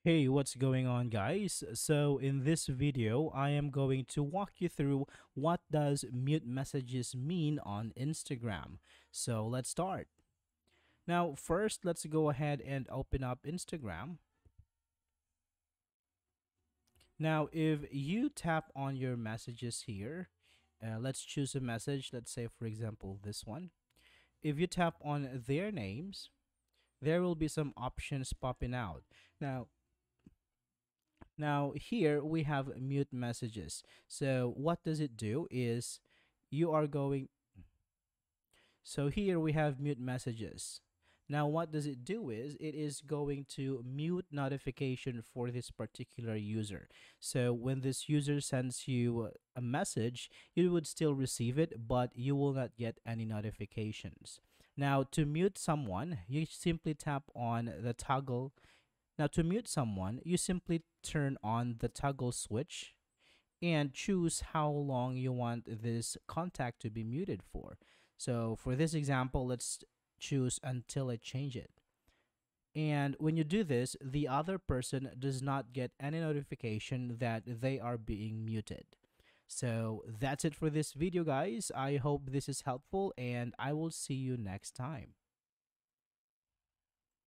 Hey, what's going on, guys? So in this video, I am going to walk you through what does mute messages mean on Instagram. So let's start. Now, first, let's go ahead and open up Instagram. Now, if you tap on your messages here, let's choose a message. Let's say, for example, this one. If you tap on their names, there will be some options popping out. Now, Now here we have mute messages. So what does it do is you are going so here we have mute messages. Now what does it do is it is going to mute notification for this particular user. So when this user sends you a message, you would still receive it, but you will not get any notifications. Now to mute someone, you simply tap on the toggle. Now, to mute someone, you simply turn on the toggle switch and choose how long you want this contact to be muted for. So, for this example, let's choose until I change it. And when you do this, the other person does not get any notification that they are being muted. So, that's it for this video, guys. I hope this is helpful, and I will see you next time.